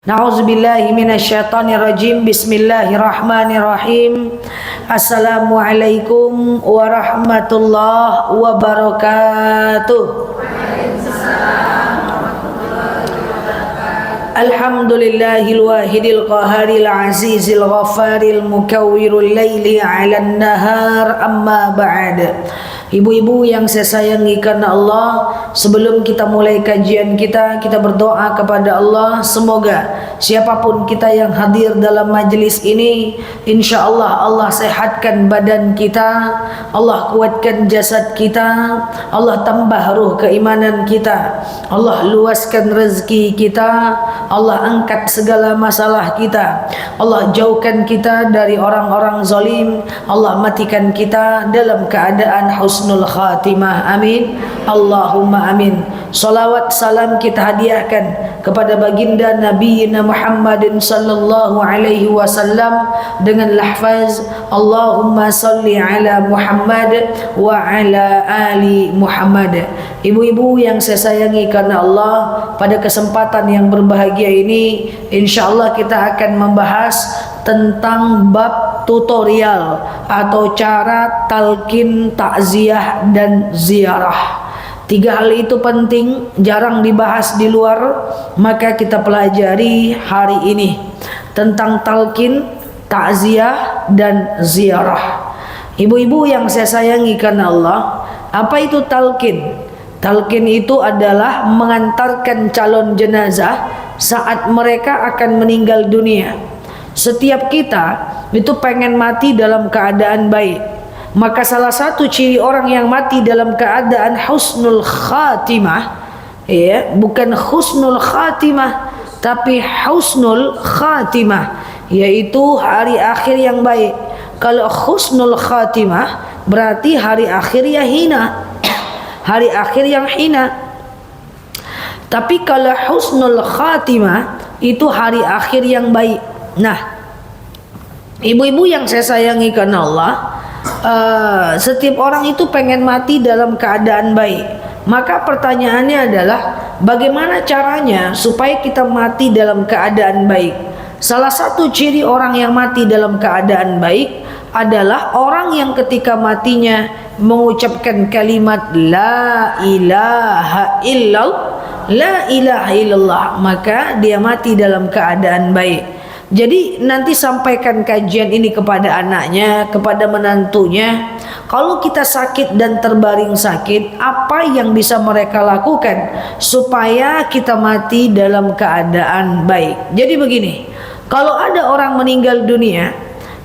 Na'udzubillahi minasyaitonirrajim. Bismillahirrahmanirrahim. Assalamualaikum warahmatullahi wabarakatuh. Alhamdulillahil wahidil qaharil azizil ghafaril mukawwirul laili 'alan nahar, amma ba'd. Ibu-ibu yang saya sayangi karena Allah, sebelum kita mulai kajian kita berdoa kepada Allah, semoga siapapun kita yang hadir dalam majelis ini, insya Allah Allah sehatkan badan kita, Allah kuatkan jasad kita, Allah tambah ruh keimanan kita, Allah luaskan rezeki kita, Allah angkat segala masalah kita, Allah jauhkan kita dari orang-orang zalim, Allah matikan kita dalam keadaan husnul khatimah. Amin. Allahumma amin. Salawat salam kita hadiahkan kepada baginda Nabi Muhammadin sallallahu alaihi wasallam dengan lafaz Allahumma salli ala Muhammad wa ala ali Muhammad. Ibu-ibu yang saya sayangi karena Allah, pada kesempatan yang berbahagia ini insyaallah kita akan membahas tentang bab tutorial atau cara talqin, takziah dan ziarah. Tiga hal itu penting, jarang dibahas di luar, maka kita pelajari hari ini tentang talqin, takziah dan ziarah. Ibu-ibu yang saya sayangi karena Allah, apa itu talqin? Talqin itu adalah mengantarkan calon jenazah saat mereka akan meninggal dunia. Setiap kita itu pengen mati dalam keadaan baik. Maka salah satu ciri orang yang mati dalam keadaan husnul khatimah, ya, bukan husnul khatimah tapi husnul khatimah, yaitu hari akhir yang baik. Kalau husnul khatimah berarti hari akhir yang hina, hari akhir yang hina. Tapi kalau husnul khatimah itu hari akhir yang baik. Nah, ibu-ibu yang saya sayangi karena Allah, setiap orang itu pengen mati dalam keadaan baik. Maka pertanyaannya adalah bagaimana caranya supaya kita mati dalam keadaan baik? Salah satu ciri orang yang mati dalam keadaan baik adalah orang yang ketika matinya mengucapkan kalimat la ilaha illallah, maka dia mati dalam keadaan baik. Jadi nanti sampaikan kajian ini kepada anaknya, kepada menantunya. Kalau kita sakit dan terbaring sakit, apa yang bisa mereka lakukan supaya kita mati dalam keadaan baik? Jadi begini, kalau ada orang meninggal dunia,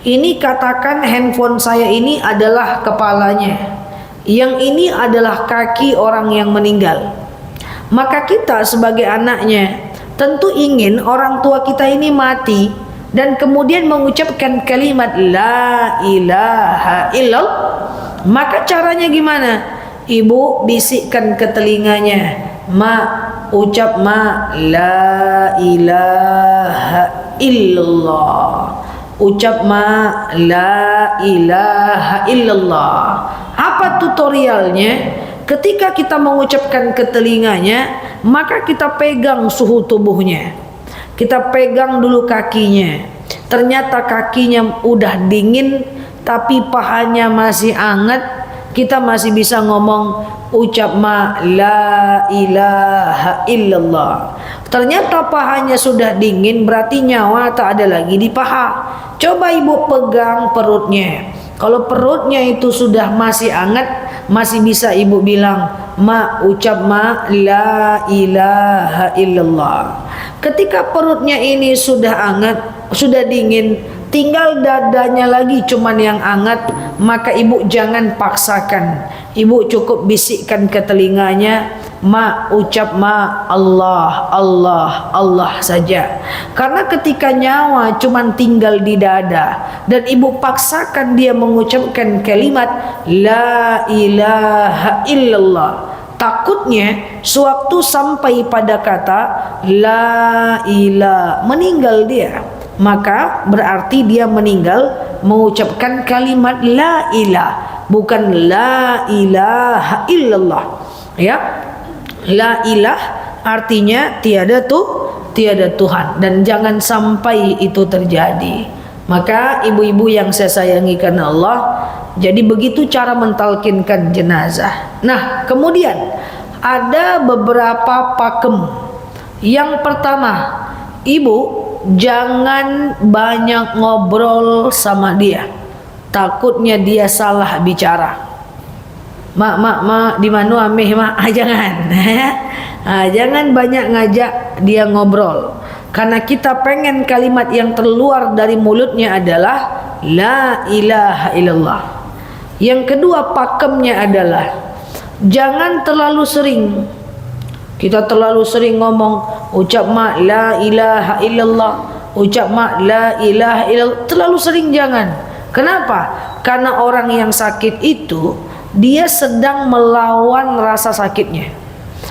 ini katakan handphone saya ini adalah kepalanya, yang ini adalah kaki orang yang meninggal. Maka kita sebagai anaknya tentu ingin orang tua kita ini mati dan kemudian mengucapkan kalimat la ilaha illallah. Maka caranya gimana? Ibu bisikkan ke telinganya, ucap la ilaha illallah, ucap la ilaha illallah. Apa tutorialnya? Ketika kita mengucapkan ke telinganya, maka kita pegang suhu tubuhnya. Kita pegang dulu kakinya. Ternyata kakinya udah dingin, tapi pahanya masih hangat. Kita masih bisa ngomong ucap la ilaha illallah. Ternyata pahanya sudah dingin, berarti nyawa tak ada lagi di paha. Coba ibu pegang perutnya. Kalau perutnya itu sudah masih hangat, masih bisa ibu bilang ucap la ilaha illallah. Ketika perutnya ini sudah hangat, sudah dingin, tinggal dadanya lagi cuman yang hangat, maka ibu jangan paksakan. Ibu cukup bisikkan ke telinganya, ucap Allah, Allah, Allah saja. Karena ketika nyawa cuman tinggal di dada dan ibu paksakan dia mengucapkan kalimat la ilaha illallah, takutnya sewaktu sampai pada kata la ilah, meninggal dia, maka berarti dia meninggal mengucapkan kalimat la ilah, bukan la ilaha illallah. Ya, la ilah artinya tiada Tuhan, dan jangan sampai itu terjadi. Maka ibu-ibu yang saya sayangi karena Allah, jadi begitu cara mentalkinkan jenazah. Nah, kemudian ada beberapa pakem. Yang pertama, ibu jangan banyak ngobrol sama dia, takutnya dia salah bicara. Mak, di mana ameh mak? Jangan. Jangan banyak ngajak dia ngobrol. Karena kita pengen kalimat yang terluar dari mulutnya adalah la ilaha illallah. Yang kedua pakemnya adalah jangan terlalu sering. Kita terlalu sering ngomong, ucap mak la ilaha illallah, ucap mak la ilaha illallah. Terlalu sering jangan. Kenapa? Karena orang yang sakit itu dia sedang melawan rasa sakitnya.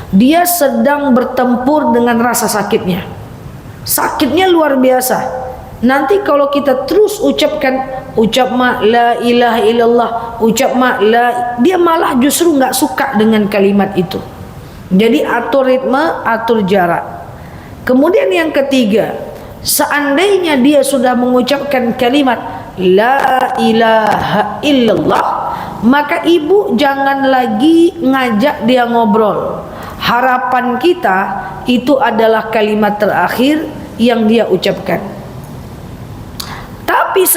Dia sedang bertempur dengan rasa sakitnya. Sakitnya luar biasa. Nanti kalau kita terus ucap mak la ilaha illallah, ucap mak la, dia malah justru nggak suka dengan kalimat itu. Jadi atur ritme, atur jarak. Kemudian yang ketiga, seandainya dia sudah mengucapkan kalimat la ilaha illallah, maka ibu jangan lagi ngajak dia ngobrol. Harapan kita itu adalah kalimat terakhir yang dia ucapkan. Tapi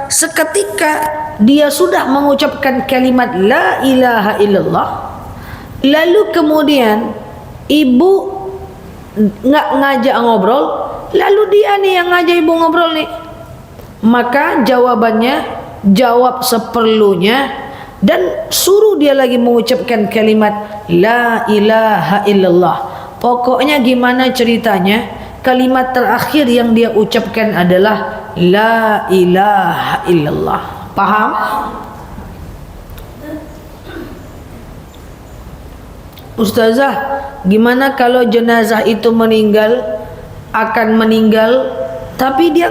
seketika dia sudah mengucapkan kalimat la ilaha illallah, lalu kemudian ibu nggak ngajak ngobrol, lalu dia nih yang ngajak ibu ngobrol nih, maka jawabannya jawab seperlunya dan suruh dia lagi mengucapkan kalimat la ilaha illallah. Pokoknya gimana ceritanya, kalimat terakhir yang dia ucapkan adalah la ilaha illallah. Paham? Ustazah, gimana kalau jenazah itu akan meninggal tapi dia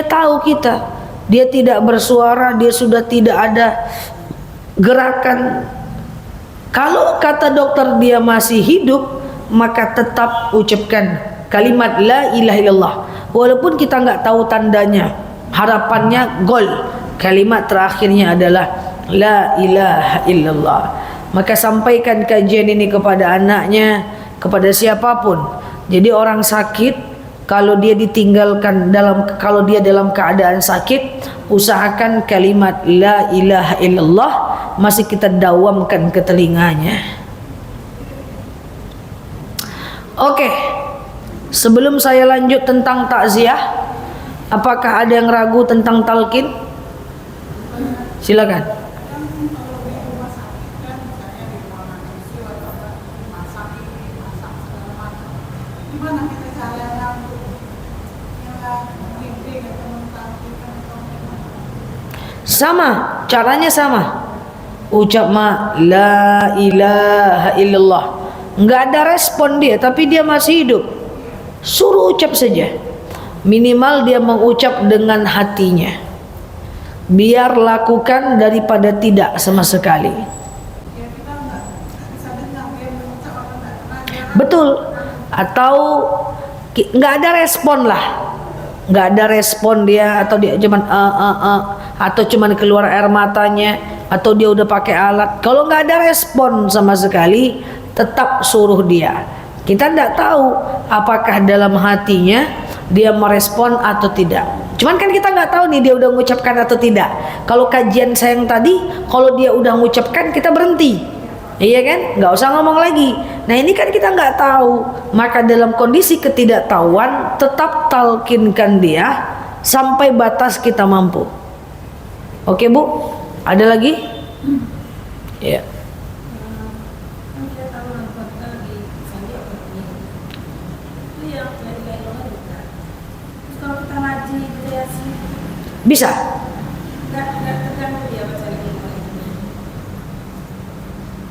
tahu kita, dia tidak bersuara, dia sudah tidak ada gerakan. Kalau kata dokter dia masih hidup, maka tetap ucapkan kalimat la ilaha illallah, walaupun kita nggak tahu tandanya. Harapannya gol, kalimat terakhirnya adalah la ilaha illallah. Maka sampaikan kajian ini kepada anaknya, kepada siapapun. Jadi orang sakit, kalau dia ditinggalkan kalau dia dalam keadaan sakit, usahakan kalimat la ilaha illallah masih kita dawamkan ke telinganya. Oke. Sebelum saya lanjut tentang takziah, apakah ada yang ragu tentang talqin? Silakan. Sama, caranya sama. Ucap ma la ilaha illallah. Nggak ada respon dia, tapi dia masih hidup. Suruh ucap saja. Minimal dia mengucap dengan hatinya. Biar lakukan daripada tidak sama sekali. Betul. Atau nggak ada respon lah. Nggak ada respon dia, atau dia cuman atau cuman keluar air matanya, atau dia udah pakai alat. Kalau nggak ada respon sama sekali, tetap suruh dia. Kita tidak tahu apakah dalam hatinya dia merespon atau tidak. Cuman kan kita nggak tahu nih dia udah mengucapkan atau tidak. Kalau kajian saya yang tadi, kalau dia udah mengucapkan kita berhenti, iya kan? Nggak usah ngomong lagi. Nah ini kan kita nggak tahu. Maka dalam kondisi ketidaktahuan, tetap talkinkan dia sampai batas kita mampu. Oke Bu, ada lagi? Ya. Bisa.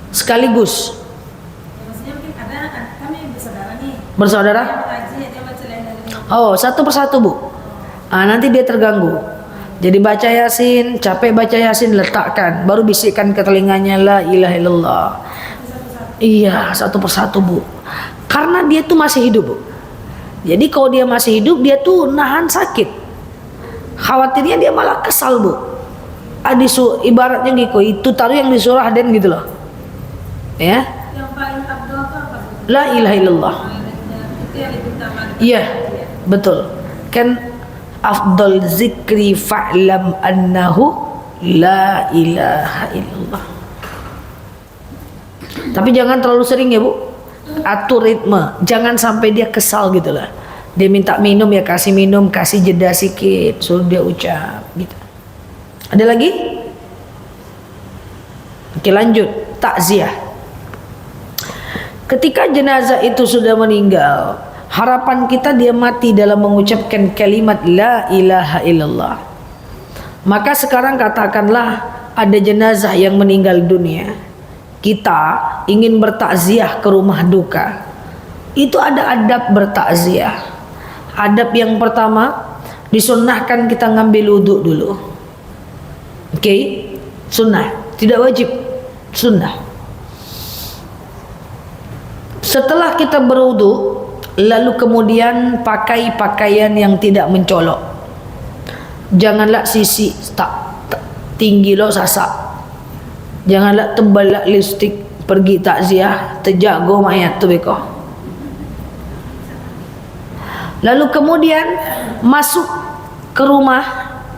Sekaligus. Bersaudara? Oh, satu persatu Bu. Nanti dia terganggu. Jadi baca Yasin, capek baca Yasin, letakkan, baru bisikkan ke telinganya la ilaha illallah. Iya, satu persatu Bu. Karena dia tuh masih hidup Bu. Jadi kalau dia masih hidup, dia tuh nahan sakit. Khawatirnya dia malah kesal, Bu. Ibaratnya gitu, itu taruh yang di surah dan gitu loh. Ya. Yang paling abdul itu apa? La ilaha illallah. Itu yang diutamakan. Iya, betul. Kan afdal zikri fa'lam annahu la ilaha illallah. Tapi jangan terlalu sering ya, Bu. Atur ritme, jangan sampai dia kesal gitu lah. Dia minta minum ya kasih minum, kasih jeda sedikit, suruh dia ucap gitu. Ada lagi? Oke, lanjut. Takziah. Ketika jenazah itu sudah meninggal, harapan kita dia mati dalam mengucapkan kalimat la ilaha illallah. Maka sekarang katakanlah ada jenazah yang meninggal dunia, kita ingin bertakziah ke rumah duka. Itu ada adab bertakziah. Adab yang pertama, disunnahkan kita ngambil wudhu dulu. Oke, sunnah, tidak wajib, sunnah. Setelah kita berwudhu, lalu kemudian pakai pakaian yang tidak mencolok. Janganlah sisi tinggi lo sasak. Janganlah tebal lah lipstik pergi takziah terjago mayat tu beko. Lalu kemudian masuk ke rumah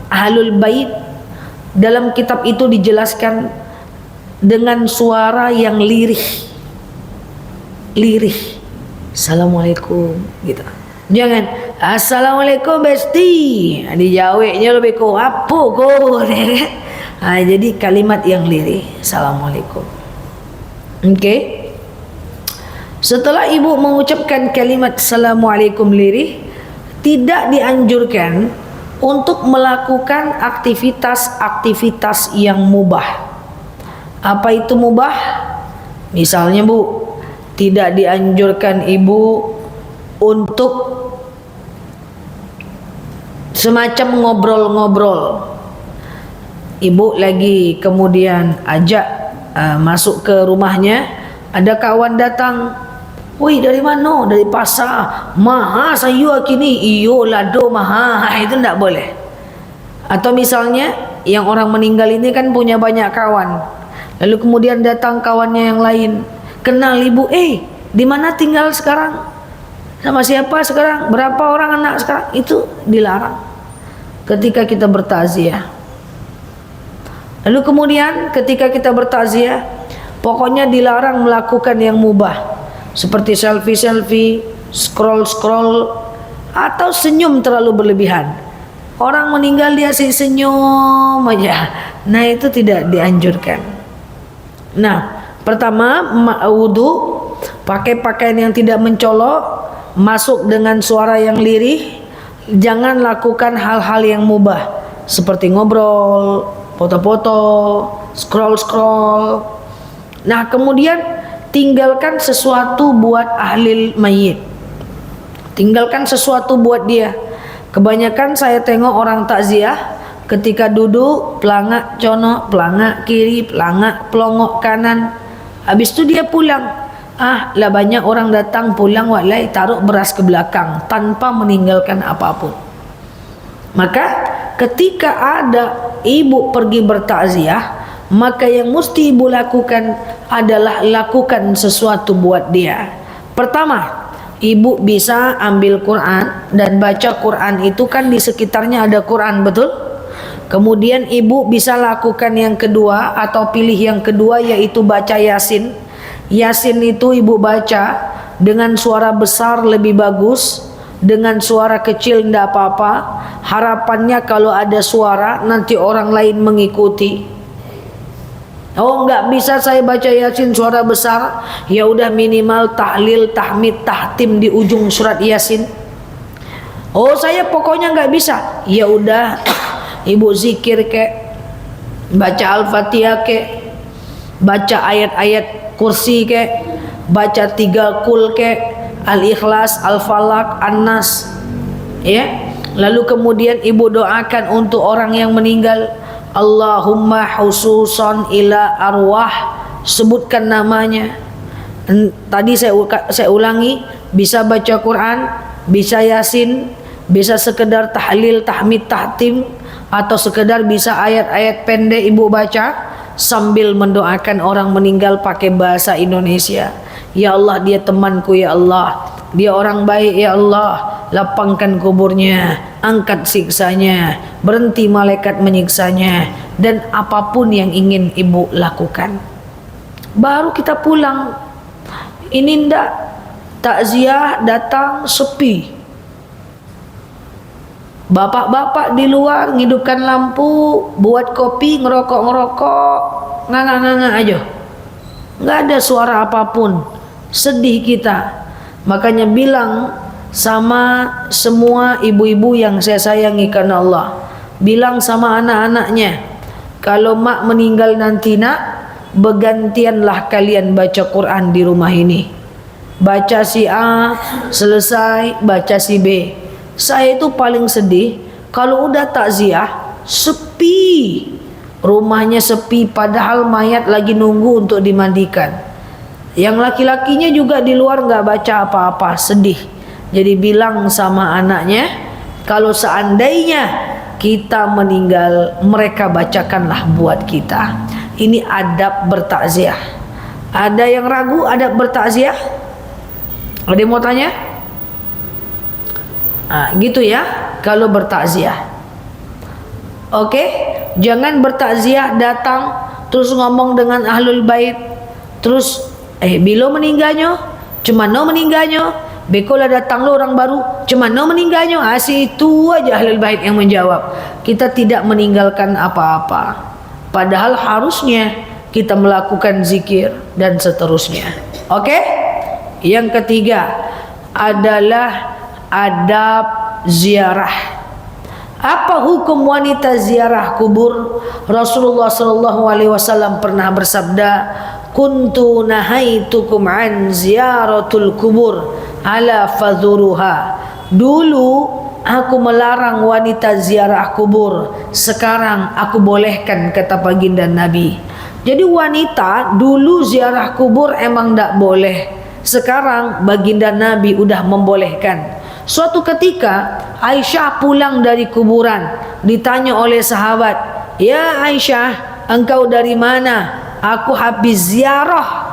ahlul bait. Dalam kitab itu dijelaskan dengan suara yang lirih. Lirih. Assalamualaikum gitu. Jangan assalamualaikum besti. Dijawabnya lebih ko apa ko. Jadi kalimat yang lirih. Assalamualaikum. Oke. Setelah ibu mengucapkan kalimat assalamualaikum lirih, tidak dianjurkan untuk melakukan aktivitas-aktivitas yang mubah. Apa itu mubah? Misalnya, Bu, tidak dianjurkan ibu untuk semacam ngobrol-ngobrol. Ibu lagi kemudian ajak masuk ke rumahnya, ada kawan datang. Woi, dari mana? Dari pasar. Maha sayur kini. Iyo lado maha. Itu tidak boleh. Atau misalnya yang orang meninggal ini kan punya banyak kawan. Lalu kemudian datang kawannya yang lain. Kenal ibu. Di mana tinggal sekarang? Sama siapa sekarang? Berapa orang anak sekarang? Itu dilarang ketika kita bertakziah. Lalu kemudian ketika kita bertakziah, pokoknya dilarang melakukan yang mubah. Seperti selfie-selfie, scroll-scroll, atau senyum terlalu berlebihan. Orang meninggal dia senyum aja. Nah, itu tidak dianjurkan. Nah, pertama wudu, pakai pakaian yang tidak mencolok, masuk dengan suara yang lirih. Jangan lakukan hal-hal yang mubah seperti ngobrol, foto-foto, scroll-scroll. Nah, kemudian tinggalkan sesuatu buat ahli mayit. Tinggalkan sesuatu buat dia. Kebanyakan saya tengok orang takziah ketika duduk pelangak cono, pelangak kiri, pelangak pelongok kanan. Habis itu dia pulang. Lah banyak orang datang pulang walai taruh beras ke belakang tanpa meninggalkan apapun. Maka ketika ada ibu pergi bertakziah, maka yang mesti ibu lakukan adalah lakukan sesuatu buat dia. Pertama, ibu bisa ambil Quran dan baca Quran. Itu kan di sekitarnya ada Quran, betul? Kemudian ibu bisa lakukan yang kedua atau pilih yang kedua, yaitu baca Yasin. Yasin itu ibu baca dengan suara besar lebih bagus, dengan suara kecil tidak apa-apa. Harapannya kalau ada suara nanti orang lain mengikuti. Oh, enggak bisa saya baca Yasin suara besar, ya udah minimal tahlil, tahmid, tahtim di ujung surat Yasin. Oh, saya pokoknya enggak bisa. Ya udah ibu zikir kek, baca Al-Fatihah kek, baca ayat-ayat kursi kek, baca 3 kul kek, Al-Ikhlas, Al-Falaq, An-Nas. Ya. Lalu kemudian ibu doakan untuk orang yang meninggal. Allahumma khususan ila arwah, sebutkan namanya. Tadi saya ulangi, bisa baca Quran, bisa yasin, bisa sekedar tahlil, tahmid, tahtim, atau sekedar bisa ayat-ayat pendek ibu baca sambil mendoakan orang meninggal pakai bahasa Indonesia. Ya Allah, dia temanku ya Allah, dia orang baik ya Allah, lapangkan kuburnya, angkat siksanya, berhenti malaikat menyiksanya, dan apapun yang ingin ibu lakukan. Baru kita pulang. Ini ndak takziah datang sepi, bapak-bapak di luar ngidupkan lampu, buat kopi, ngerokok-ngerokok, nganga-nganga aja, nggak ada suara apapun. Sedih kita. Makanya bilang sama semua ibu-ibu yang saya sayangi karena Allah, bilang sama anak-anaknya, kalau mak meninggal nanti nak, bergantianlah kalian baca Quran di rumah ini. Baca si A selesai, baca si B. Saya itu paling sedih kalau udah takziah sepi, rumahnya sepi, padahal mayat lagi nunggu untuk dimandikan. Yang laki-lakinya juga di luar nggak baca apa-apa, sedih. Jadi bilang sama anaknya, kalau seandainya kita meninggal, mereka bacakanlah buat kita. Ini adab bertakziah. Ada yang ragu adab bertakziah? Ada yang mau tanya? Gitu ya, kalau bertakziah. Oke, jangan bertakziah datang terus ngomong dengan ahlul bait, terus bilo meninggalnya, cuma no meninggalnya, bekola datang lo orang baru, cuma no meninggalnya. Si itu aja ahlul bait yang menjawab. Kita tidak meninggalkan apa-apa, padahal harusnya kita melakukan zikir dan seterusnya. Oke? Yang ketiga adalah adab ziarah. Apa hukum wanita ziarah kubur? Rasulullah SAW pernah bersabda, kuntu nahaitukum an ziyaratul kubur ala fadhuruha. Dulu aku melarang wanita ziarah kubur, sekarang aku bolehkan, kata baginda Nabi. Jadi wanita dulu ziarah kubur emang tidak boleh, sekarang baginda Nabi udah membolehkan. Suatu ketika Aisyah pulang dari kuburan, ditanya oleh sahabat, ya Aisyah, engkau dari mana? Aku habis ziarah.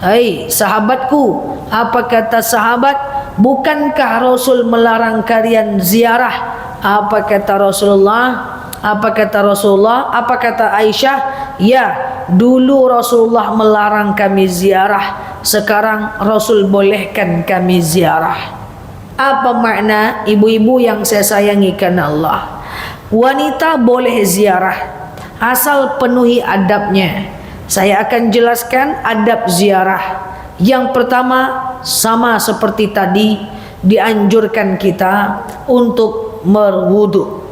Hai sahabatku, apa kata sahabat? Bukankah Rasul melarang kalian ziarah? Apa kata Rasulullah? Apa kata Rasulullah? Apa kata Aisyah? Ya, dulu Rasulullah melarang kami ziarah, sekarang Rasul bolehkan kami ziarah. Apa makna ibu-ibu yang saya sayangi karena Allah? Wanita boleh ziarah asal penuhi adabnya. Saya akan jelaskan adab ziarah. Yang pertama, sama seperti tadi, dianjurkan kita untuk berwudu.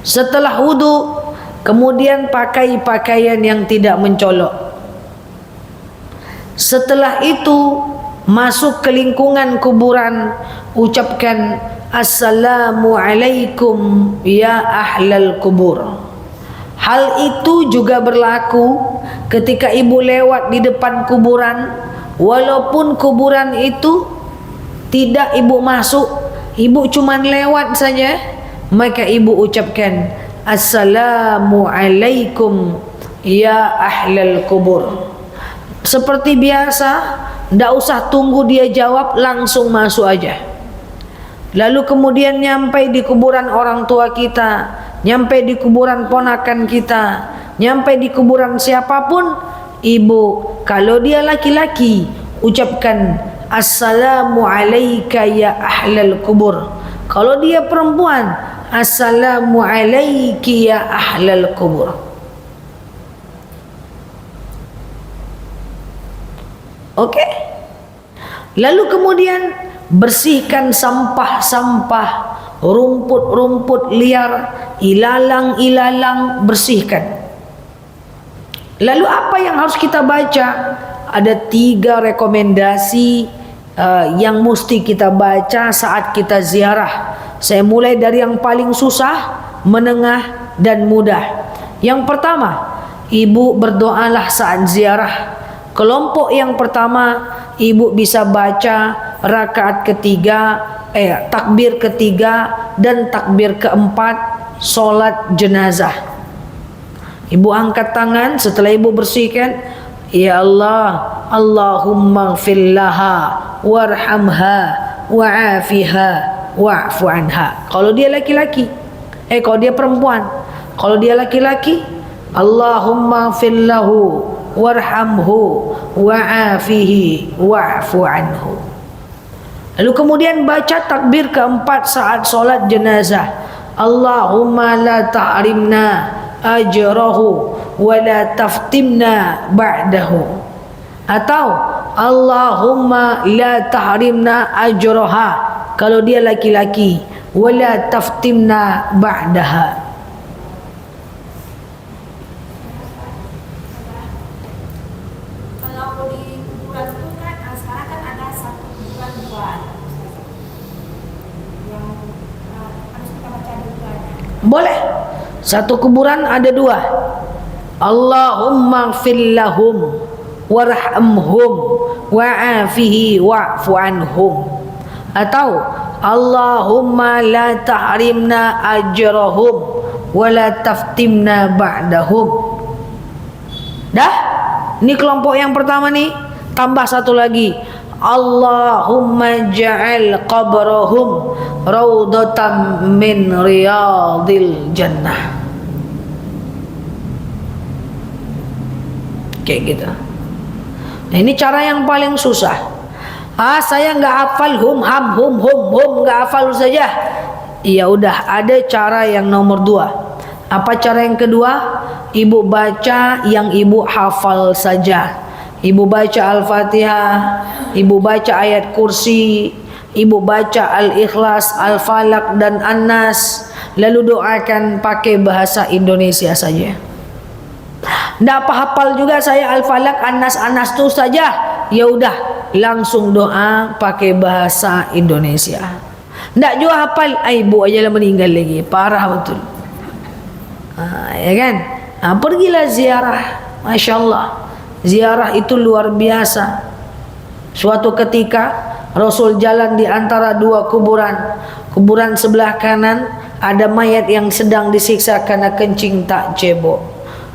Setelah wudu, kemudian pakai pakaian yang tidak mencolok. Setelah itu masuk ke lingkungan kuburan, ucapkan Assalamualaikum ya ahlal kubur. Hal itu juga berlaku ketika ibu lewat di depan kuburan, walaupun kuburan itu tidak ibu masuk, ibu cuman lewat saja, maka ibu ucapkan Assalamualaikum ya ahlal kubur. Seperti biasa, tidak usah tunggu dia jawab, langsung masuk aja. Lalu kemudian nyampai di kuburan orang tua kita, nyampai di kuburan ponakan kita, nyampai di kuburan siapapun, ibu kalau dia laki-laki ucapkan Assalamualaikum ya ahlal kubur. Kalau dia perempuan, Assalamualaikum ya ahlal kubur. Oke? Lalu kemudian bersihkan sampah-sampah, rumput-rumput liar, ilalang-ilalang, bersihkan. Lalu apa yang harus kita baca? Ada 3 rekomendasi yang mesti kita baca saat kita ziarah. Saya mulai dari yang paling susah, menengah, dan mudah. Yang pertama, ibu berdoalah saat ziarah. Kelompok yang pertama, ibu bisa baca rakaat ketiga, takbir ketiga dan takbir keempat solat jenazah. Ibu angkat tangan setelah ibu bersihkan, ya Allah, Allahumma ighfir laha warhamha wa'afiha wa'fu anha. Kalau dia laki-laki, kalau dia perempuan. Kalau dia laki-laki, Allahumma ighfir lahu warhamhu wa'afihi wa'fu anhu. Lalu kemudian baca takbir keempat saat solat jenazah. Allahumma la ta'rimna ajrahu wa la taftimna ba'dahu. Atau Allahumma la tahrimna ajraha kalau dia laki-laki, wa la taftimna ba'daha. Kalau di kuburan itu kan sekarang kan ada satu kuburan dua yang harus kita baca dua-duanya. Boleh. Satu kuburan ada dua. Allahumma ighfir lahum warhamhum wa'afihi wa'fu anhum. Atau Allahumma la tahrimna ajrahum wa la taftimna ba'dahum. Dah? Ini kelompok yang pertama nih. Tambah satu lagi. Allahumma ja'al qabrahum raudatan min riyadil jannah. Kayak gitu. Nah, ini cara yang paling susah. Saya nggak hafal hum nggak hafal saja. Ya udah, ada cara yang nomor dua. Apa cara yang kedua? Ibu baca yang ibu hafal saja. Ibu baca Al-Fatihah, ibu baca ayat kursi, ibu baca Al-Ikhlas, Al-Falaq dan An-Nas, lalu doakan pakai bahasa Indonesia saja. Nggak apa hafal juga saya Al-Falaq, An-Nas itu saja. Ya udah, langsung doa pakai bahasa Indonesia. Nggak juga hafal, ibu aja lah meninggal lagi, parah betul. Ya kan? Pergilah ziarah, Masya Allah. Ziarah itu luar biasa. Suatu ketika Rasul jalan di antara dua kuburan. Kuburan sebelah kanan ada mayat yang sedang disiksa karena kencing tak cebok.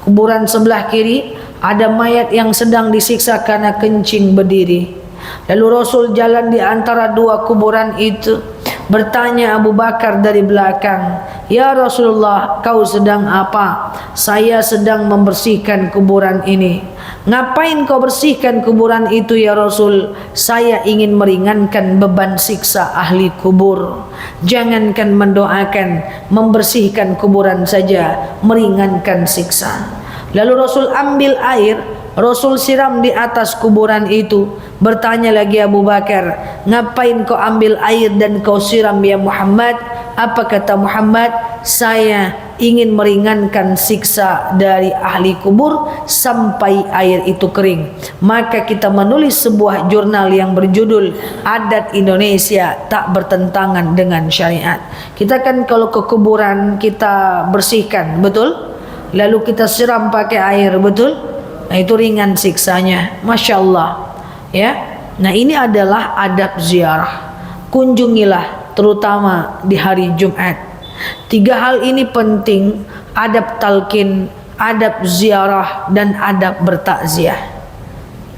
Kuburan sebelah kiri ada mayat yang sedang disiksa karena kencing berdiri. Lalu Rasul jalan di antara dua kuburan itu. Bertanya Abu Bakar dari belakang, "Ya Rasulullah, kau sedang apa?" "Saya sedang membersihkan kuburan ini." "Ngapain kau bersihkan kuburan itu ya Rasul?" "Saya ingin meringankan beban siksa ahli kubur." Jangankan mendoakan, membersihkan kuburan saja meringankan siksa. Lalu Rasul ambil air, Rasul siram di atas kuburan itu. Bertanya lagi Abu Bakar, "Ngapain kau ambil air dan kau siram ya Muhammad?" Apa kata Muhammad? "Saya ingin meringankan siksa dari ahli kubur sampai air itu kering." Maka kita menulis sebuah jurnal yang berjudul Adat Indonesia Tak Bertentangan dengan Syariat. Kita kan kalau ke kuburan kita bersihkan, betul? Lalu kita siram pakai air, betul? Nah, itu ringan siksanya, Masya Allah. Ya, nah ini adalah adab ziarah. Kunjungilah terutama di hari Jumat. 3 hal ini penting: adab talqin, adab ziarah, dan adab bertakziah.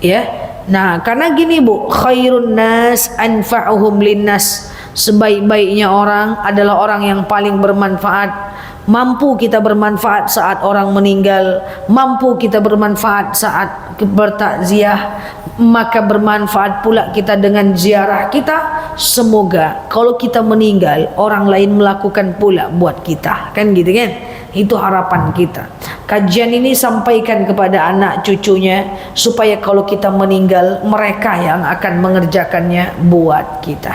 Ya, nah karena gini Bu, khairun nas anfa'uhum linnas. Sebaik-baiknya orang adalah orang yang paling bermanfaat. Mampu kita bermanfaat saat orang meninggal, mampu kita bermanfaat saat bertakziah, maka bermanfaat pula kita dengan ziarah kita. Semoga kalau kita meninggal orang lain melakukan pula buat kita, kan gitu kan? Itu harapan kita. Kajian ini sampaikan kepada anak cucunya supaya kalau kita meninggal mereka yang akan mengerjakannya buat kita.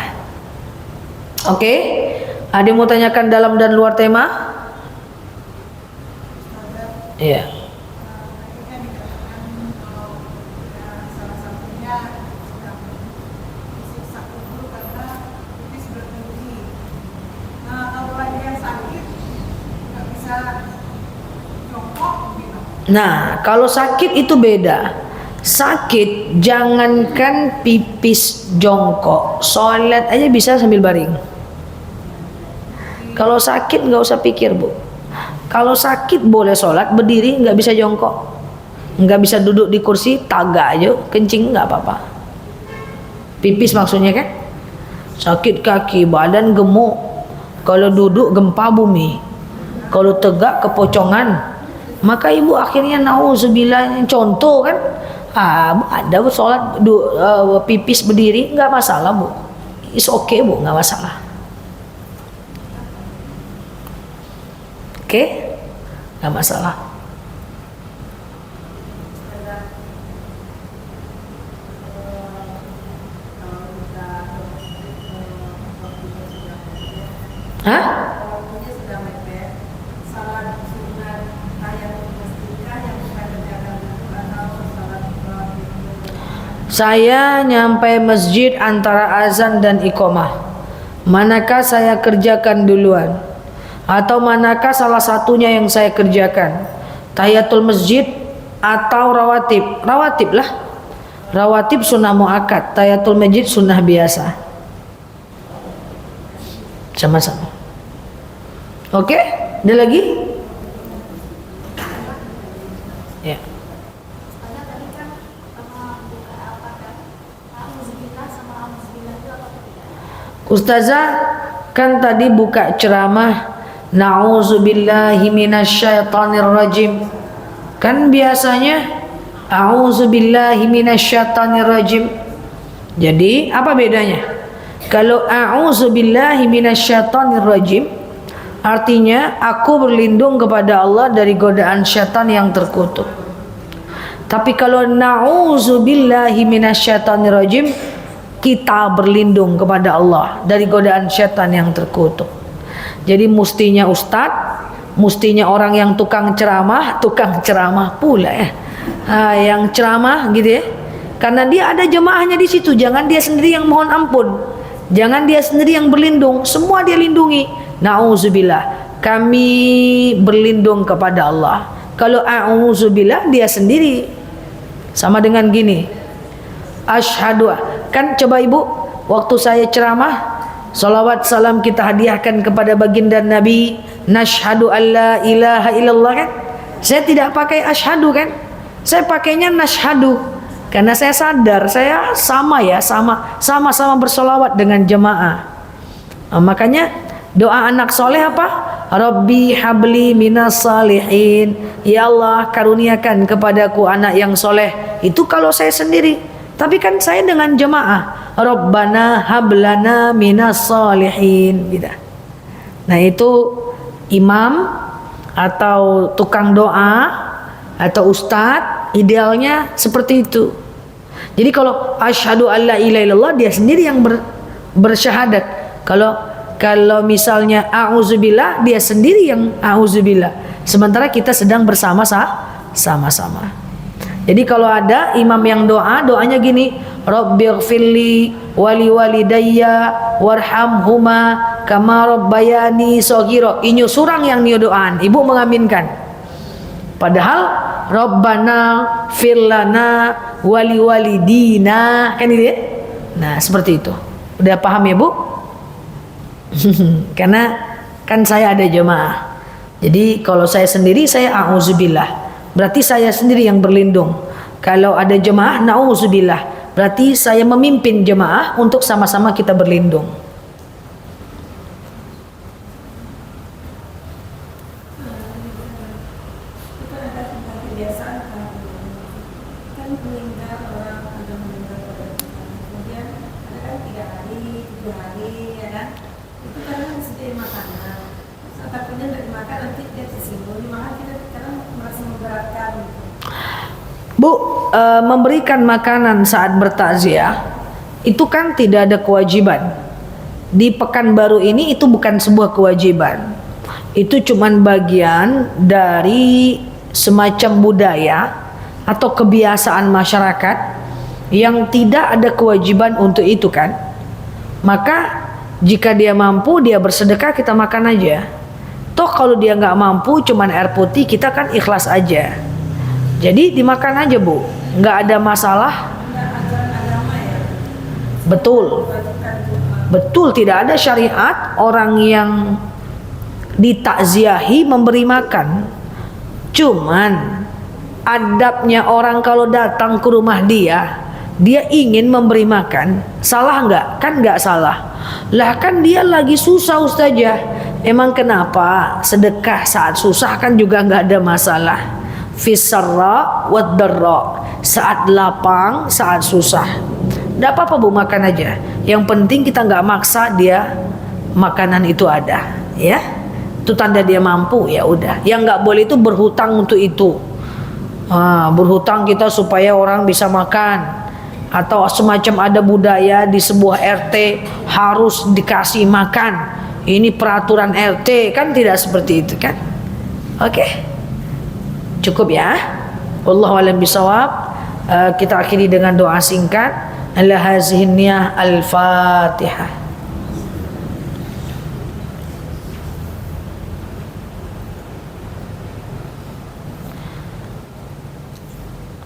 Oke? Ada yang mau tanyakan dalam dan luar tema? Iya. Nah, kalau sakit itu beda. Sakit, jangankan pipis jongkok, sholat aja bisa sambil baring. Kalau sakit nggak usah pikir, Bu. Kalau sakit boleh sholat berdiri, nggak bisa jongkok, nggak bisa duduk di kursi, tagak aja, kencing nggak apa-apa. Pipis maksudnya kan? Sakit kaki, badan gemuk, kalau duduk gempa bumi, kalau tegak kepocongan, maka ibu akhirnya nauzubillah, contoh kan? Ada sholat pipis berdiri nggak masalah, Bu. It's okay, Bu, nggak masalah. Oke, nggak masalah. Hah? Saya nyampe masjid antara azan dan iqamah. Manakah saya kerjakan duluan? Atau manakah salah satunya yang saya kerjakan? Tahiyatul masjid atau rawatib? Rawatib lah. Rawatib sunnah muakkad, tahiyatul masjid sunnah biasa. Sama-sama. Oke? Ada lagi? Ya. Ustazah kan tadi buka ceramah na'udzubillahi minasyaitonir rajim. Kan biasanya a'udzubillahi minasyaitonir rajim. Jadi apa bedanya? Kalau a'udzubillahi minasyaitonir rajim artinya aku berlindung kepada Allah dari godaan syaitan yang terkutuk. Tapi kalau na'udzubillahi minasyaitonir rajim, kita berlindung kepada Allah dari godaan syaitan yang terkutuk. Jadi mustinya ustadz, mustinya orang yang tukang ceramah pula ya, yang ceramah gitu ya, karena dia ada jemaahnya di situ. Jangan dia sendiri yang mohon ampun, jangan dia sendiri yang berlindung, semua dia lindungi. Nauzubillah, kami berlindung kepada Allah. Kalau a'udzubillah dia sendiri, sama dengan gini, asyhadu. Kan coba ibu, waktu saya ceramah, salawat salam kita hadiahkan kepada baginda Nabi, nashhadu alla ilaha illallah kan? Saya tidak pakai asyhadu kan? Saya pakainya nashhadu. Karena saya sadar, saya sama-sama bersolawat dengan jemaah. Makanya doa anak soleh apa? Rabbi habli minas salihin. Ya Allah, karuniakan kepadaku anak yang soleh. Itu kalau saya sendiri. Tapi kan saya dengan jemaah, Rabbana hablana minas salihin gitu. Nah itu imam atau tukang doa atau ustadz idealnya seperti itu. Jadi kalau asyhadu alla ilaha illallah dia sendiri yang bersyahadat. Kalau misalnya a'udzubillah dia sendiri yang a'udzubillah. Sementara kita sedang bersama-sama. Jadi kalau ada imam yang doanya gini, Rabbighfirli wali walidayya warhamhuma kama rabbayani shaghira. Inyo surang yang nio doaan, ibu mengaminkan. Padahal Rabbana firlana wali walidina kan ini ya? Nah seperti itu. Udah paham ya Bu? Karena kan saya ada jemaah. Jadi kalau saya sendiri saya a'udzubillah. Berarti saya sendiri yang berlindung. Kalau ada jemaah, na'udzubillah. Berarti saya memimpin jemaah untuk sama-sama kita berlindung. Itu ada tentang kebiasaan kan meninggal orang ada meninggal pada kemudian ada kan 3 hari, 7 hari ya kan. Itu karena disediain makanan. Saat takutnya nggak dimakan nanti dia tersinggung. Dimakan kita kadang merasa memberatkan. Bu, memberikan makanan saat bertakziah itu kan tidak ada kewajiban. Di Pekanbaru ini itu bukan sebuah kewajiban. Itu cuman bagian dari semacam budaya atau kebiasaan masyarakat yang tidak ada kewajiban untuk itu kan. Maka jika dia mampu dia bersedekah, kita makan aja. Toh kalau dia nggak mampu cuman air putih, kita kan ikhlas aja. Jadi dimakan aja Bu. nggak ada masalah? Betul. Betul, tidak ada syariat orang yang ditakziahi memberi makan. Cuman adabnya orang kalau datang ke rumah dia ingin memberi makan, salah nggak? Kan nggak salah. Lah kan dia lagi susah ustazah. Emang kenapa? Sedekah saat susah kan juga nggak ada masalah. Fisarra wad darra, saat lapang, saat susah. Nggak apa-apa bu, makan aja. Yang penting kita nggak maksa dia makanan itu ada, ya. Itu tanda dia mampu, ya udah. Yang nggak boleh itu berhutang untuk itu. Berhutang kita supaya orang bisa makan, atau semacam ada budaya di sebuah RT harus dikasih makan. Ini peraturan RT, kan tidak seperti itu kan? Oke, cukup ya. Wallahu a'lam bishawab. Kita akhiri dengan doa singkat. Ala hazihi niyah al-Fatihah.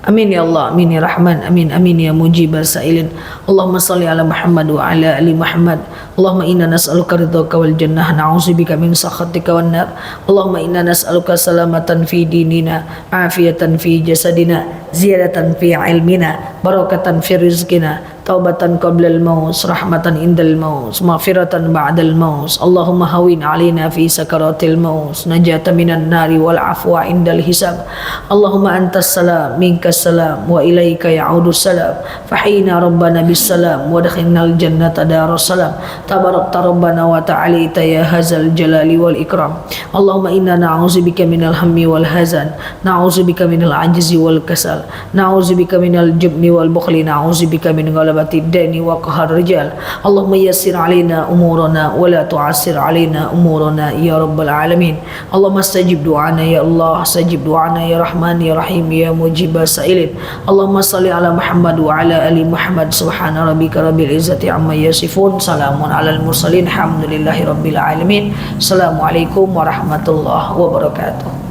Amin ya Allah, amin ya Rahman, amin amin ya mujibal sa'ilin. Allahumma salli ala Muhammad wa ala ali Muhammad. Allahumma inna nas'aluka ridhaka wal jannah, na'udzubika min sakhatika wan nar. Allahumma inna nas'aluka salamatan fi dinina, afiyatan fi jasadina, ziyadatan fi ilmina, barakatan fi rizqina, taubatan qabla al-maut, rahmatan indal maut, maghfiratan ba'dal maut. Allahumma hawin alaina fi sakaratil maut, najatan minan nari wal afwa indal hisab. Allahumma antas salam minkas salam wa ilaika ya'udus salam. Fahina rabbana bis salam wa dakhinal jannata darus salam. Tabarakta rabbana wa ta'alita ya hazal jalali wal ikram. Allahumma inna na'udzubika minal hammi wal hazan, na'udzubika minal ajzi wal kasal, na'udzubika minal jubni wal bukhli, na'udzubika min ghalabati ad-dani wa qahar rijal. Allahumma yassir alaina umurana wa la tu'assir alaina umurana ya rabbal alamin. Allahumma astajib du'ana ya Allah, astajib du'ana ya Rahman ya Rahim ya mujibal sa'ilin. Allahumma salli ala Muhammad wa ala ali Muhammad. Subhana rabbika rabbil izzati amma yasifun, salamun alal mursalin, alhamdulillahi rabbil alamin. Assalamualaikum warahmatullahi wabarakatuh.